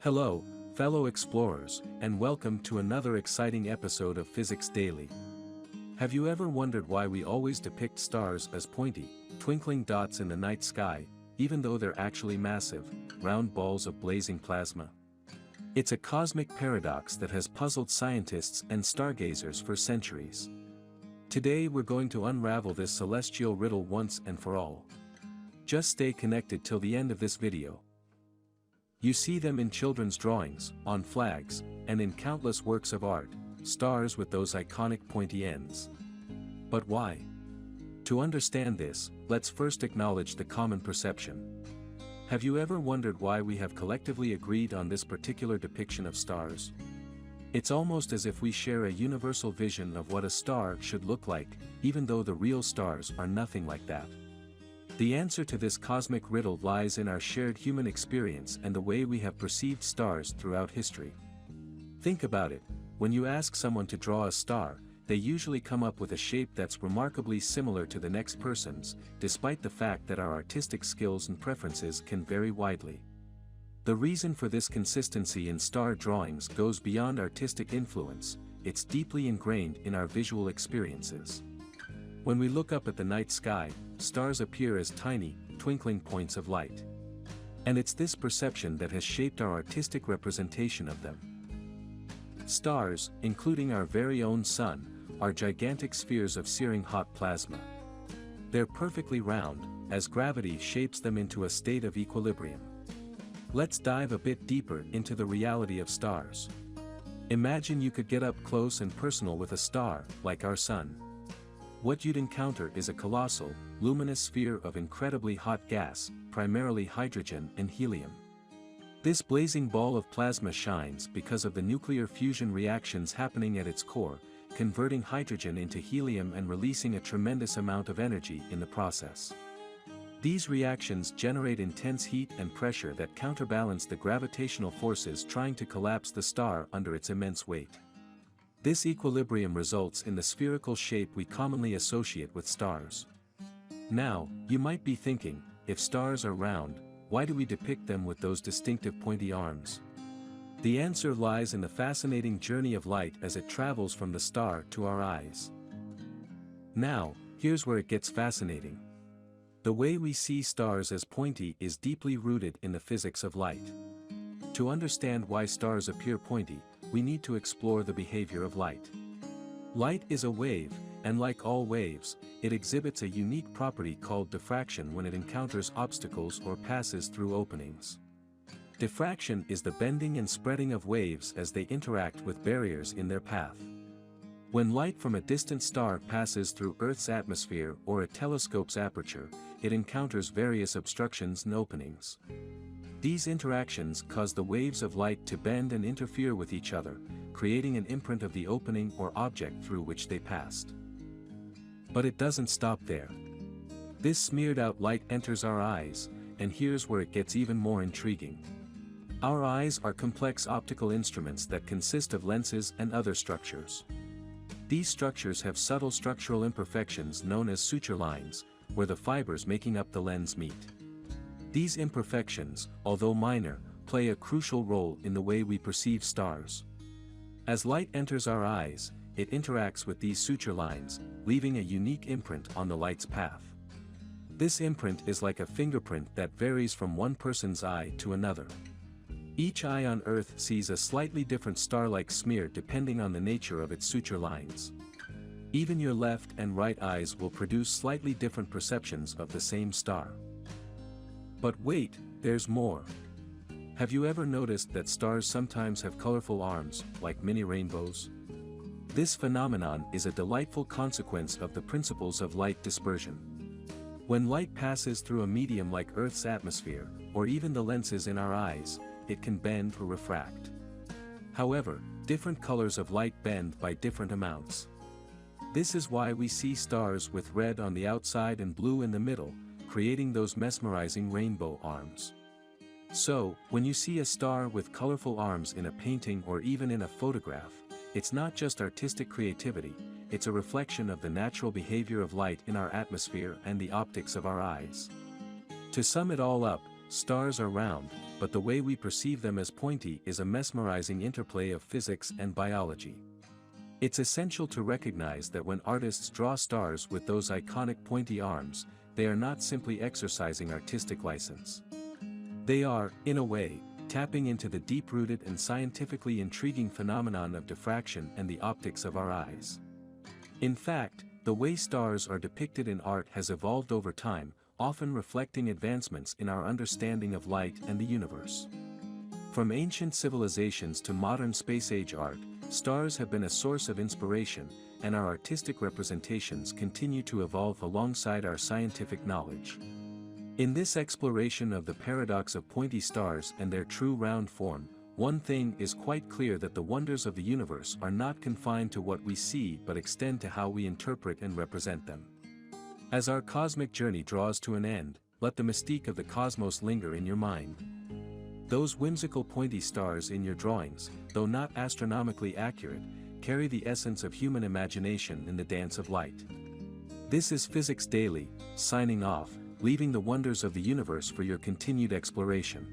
Hello, fellow explorers, and welcome to another exciting episode of Physics Daily. Have you ever wondered why we always depict stars as pointy, twinkling dots in the night sky, even though they're actually massive, round balls of blazing plasma? It's a cosmic paradox that has puzzled scientists and stargazers for centuries. Today we're going to unravel this celestial riddle once and for all. Just stay connected till the end of this video. You see them in children's drawings, on flags, and in countless works of art, stars with those iconic pointy ends. But why? To understand this, let's first acknowledge the common perception. Have you ever wondered why we have collectively agreed on this particular depiction of stars? It's almost as if we share a universal vision of what a star should look like, even though the real stars are nothing like that. The answer to this cosmic riddle lies in our shared human experience and the way we have perceived stars throughout history. Think about it, when you ask someone to draw a star, they usually come up with a shape that's remarkably similar to the next person's, despite the fact that our artistic skills and preferences can vary widely. The reason for this consistency in star drawings goes beyond artistic influence, it's deeply ingrained in our visual experiences. When we look up at the night sky, stars appear as tiny, twinkling points of light. And it's this perception that has shaped our artistic representation of them. Stars, including our very own sun, are gigantic spheres of searing hot plasma. They're perfectly round, as gravity shapes them into a state of equilibrium. Let's dive a bit deeper into the reality of stars. Imagine you could get up close and personal with a star, like our sun. What you'd encounter is a colossal, luminous sphere of incredibly hot gas, primarily hydrogen and helium. This blazing ball of plasma shines because of the nuclear fusion reactions happening at its core, converting hydrogen into helium and releasing a tremendous amount of energy in the process. These reactions generate intense heat and pressure that counterbalance the gravitational forces trying to collapse the star under its immense weight. This equilibrium results in the spherical shape we commonly associate with stars. Now, you might be thinking, if stars are round, why do we depict them with those distinctive pointy arms? The answer lies in the fascinating journey of light as it travels from the star to our eyes. Now, here's where it gets fascinating. The way we see stars as pointy is deeply rooted in the physics of light. To understand why stars appear pointy, we need to explore the behavior of light. Light is a wave, and like all waves, it exhibits a unique property called diffraction when it encounters obstacles or passes through openings. Diffraction is the bending and spreading of waves as they interact with barriers in their path. When light from a distant star passes through Earth's atmosphere or a telescope's aperture, it encounters various obstructions and openings. These interactions cause the waves of light to bend and interfere with each other, creating an imprint of the opening or object through which they passed. But it doesn't stop there. This smeared-out light enters our eyes, and here's where it gets even more intriguing. Our eyes are complex optical instruments that consist of lenses and other structures. These structures have subtle structural imperfections known as suture lines, where the fibers making up the lens meet. These imperfections, although minor, play a crucial role in the way we perceive stars. As light enters our eyes, it interacts with these suture lines, leaving a unique imprint on the light's path. This imprint is like a fingerprint that varies from one person's eye to another. Each eye on Earth sees a slightly different star-like smear depending on the nature of its suture lines. Even your left and right eyes will produce slightly different perceptions of the same star. But wait, there's more. Have you ever noticed that stars sometimes have colorful arms, like mini rainbows? This phenomenon is a delightful consequence of the principles of light dispersion. When light passes through a medium like Earth's atmosphere, or even the lenses in our eyes, it can bend or refract. However, different colors of light bend by different amounts. This is why we see stars with red on the outside and blue in the middle, creating those mesmerizing rainbow arms. So, when you see a star with colorful arms in a painting or even in a photograph, it's not just artistic creativity, it's a reflection of the natural behavior of light in our atmosphere and the optics of our eyes. To sum it all up, stars are round, but the way we perceive them as pointy is a mesmerizing interplay of physics and biology. It's essential to recognize that when artists draw stars with those iconic pointy arms, they are not simply exercising artistic license. They are, in a way, tapping into the deep-rooted and scientifically intriguing phenomenon of diffraction and the optics of our eyes. In fact, the way stars are depicted in art has evolved over time, often reflecting advancements in our understanding of light and the universe. From ancient civilizations to modern space-age art, stars have been a source of inspiration, and our artistic representations continue to evolve alongside our scientific knowledge. In this exploration of the paradox of pointy stars and their true round form, one thing is quite clear: that the wonders of the universe are not confined to what we see but extend to how we interpret and represent them. As our cosmic journey draws to an end, let the mystique of the cosmos linger in your mind. Those whimsical pointy stars in your drawings, though not astronomically accurate, carry the essence of human imagination in the dance of light. This is Physics Daily, signing off, leaving the wonders of the universe for your continued exploration.